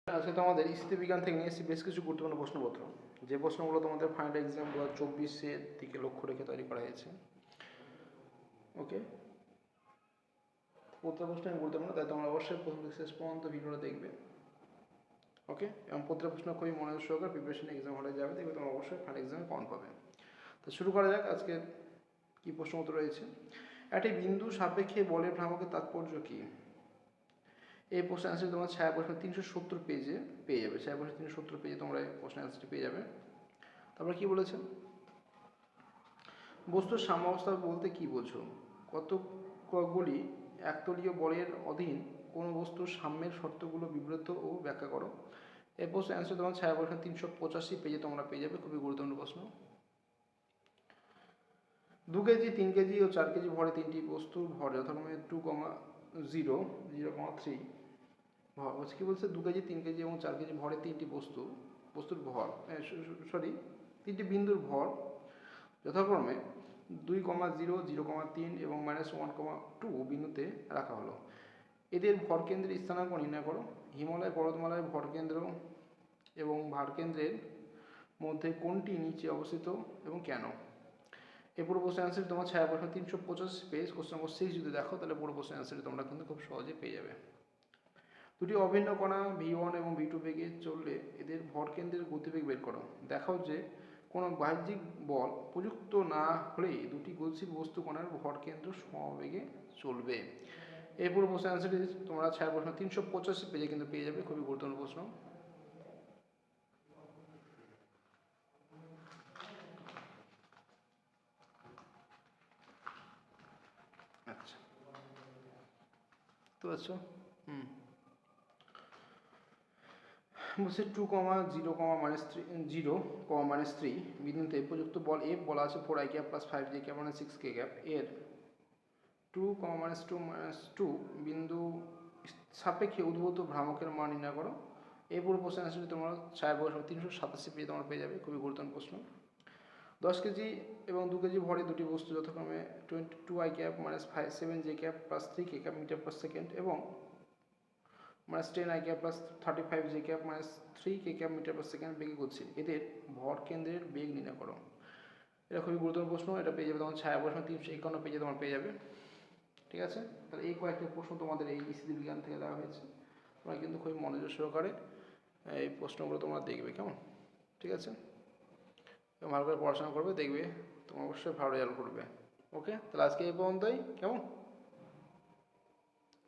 আজকে তো আমাদের স্থিতিবিজ্ঞান থেকে নিয়ে এসেছি বেশ কিছু গুরুত্বপূর্ণ প্রশ্নপত্র, যে প্রশ্নগুলো তোমাদের ফাইনাল এক্সাম 2024-এর দিকে লক্ষ্য রেখে তৈরি করা হয়েছে। ওকে, প্রত্যেক প্রশ্ন গুরুত্বপূর্ণ, তাই তোমরা অবশ্যই প্রথম থেকে শেষ পর্যন্ত ভিডিওটা দেখবে। ওকে, এবং প্রত্যেক প্রশ্ন খুবই মনোযোগ সহকারে প্রিপারেশন এক্সাম হলে যাবে, দেখবে তোমরা অবশ্যই ফাইনাল এক্সামে কমন পাবে। তো শুরু করা যাক আজকে কি প্রশ্নপত্র রয়েছে। একটি বিন্দু সাপেক্ষে বলের ভ্রামকের তাৎপর্য কী? এই প্রশ্নের অ্যান্সার তোমার ছায়া প্রশ্ন 370 পেজে পেয়ে যাবে। ছায়া প্রশ্ন 370 পেজে তোমরা এই প্রশ্নের অ্যান্সারটি পেয়ে যাবে। তারপরে কি বলেছে, বস্তুর সাম্যাবস্থা বলতে কি বোঝো? কতকগুলি একতলীয় বলের অধীন কোন বস্তুর সাম্যের শর্তগুলো বিব্রত ও ব্যাখ্যা করো। এই প্রশ্নের অ্যান্সার তোমার ছায়া প্রশ্ন 385 পেজে তোমরা পেয়ে যাবে। খুবই গুরুত্বপূর্ণ প্রশ্ন। 2 কেজি, 3 কেজি ও 4 কেজি ভরে তিনটি বস্তুর ভর যথাক্রমে 2,0, 0,3 কি বলছে, 2 কেজি, 3 কেজি এবং 4 কেজি ভরে তিনটি বস্তুর ভর তিনটি বিন্দুর ভর যথাক্রমে 2,0, 0,3 এবং -1,2 বিন্দুতে রাখা হলো। এদের ভরকেন্দ্রের স্থানাঙ্ক নির্ণয় করো। হিমালয় পর্বতমালার ভরকেন্দ্র এবং ভারকেন্দ্রের মধ্যে কোনটি নিচে অবস্থিত এবং কেন? এই পুরো প্রশ্নের অ্যান্সার তোমার ছায়া প্রশ্ন 385 পেজ, কোশ্চেন নম্বর 6 যদি দেখো তাহলে পুরো প্রশ্নের অ্যান্সার তোমরা কিন্তু খুব সহজে পেয়ে যাবে। দুটি অভিন্ন কণা v1 এবং v2 বেগে চললে এদের ভরকেন্দ্রের গতিবেগ বের করো। দেখাও যে কোনো বাহ্যিক বল প্রযুক্ত না হলেই দুটি গতিশীল বস্তু কণার ভরকেন্দ্র সমবেগে চলবে। এই পুরো প্রশ্নের অ্যান্সারটি তোমরা ছায়া প্রশ্ন 385 পেজে কিন্তু পেয়ে যাবে। খুবই গুরুত্বপূর্ণ প্রশ্ন। আচ্ছা, তো আচ্ছা, বলছে 2,0, বিন্দুতে প্রযুক্ত বল F বলা আছে 4i cap plus 5j cap মানে 6k ক্যাপ এর 2, বিন্দু সাপেক্ষে উদ্ভূত ভ্রামকের মান নির্ণয় করো। এই পুরো প্রশ্নের অ্যান্সারটি তোমরা ছায়া প্রশ্ন 387 পেজে তোমরা পেয়ে যাবে। খুবই গুরুত্বপূর্ণ প্রশ্ন। 10 কেজি এবং 2 কেজি ভরে দুটি বস্তু যথাক্রমে 22i cap -7j cap plus 3k cap metre per second এবং -10i cap plus 35j cap -3k cap metre per second বেগে গতিশীল। এদের ভর কেন্দ্রের বেগ নির্ণয় করো। এটা খুবই গুরুত্বপূর্ণ প্রশ্ন। এটা পেয়ে যাবে তোমার ছায়া প্রশ্ন 351 পেজে তোমার পেয়ে যাবে। ঠিক আছে, তাহলে এই কয়েকটা প্রশ্ন তোমাদের এই স্থিতিবিজ্ঞান থেকে দেওয়া হয়েছে। তোমরা কিন্তু খুবই মনোযোগ সহকারে এই প্রশ্নগুলো তোমরা দেখবে, কেমন? ঠিক আছে, ভালো করে পড়াশোনা করবে, দেখবে তোমরা অবশ্যই ভালো রেজাল্ট করবে। ওকে, তাহলে আজকে এই পর্যন্তই, কেমন?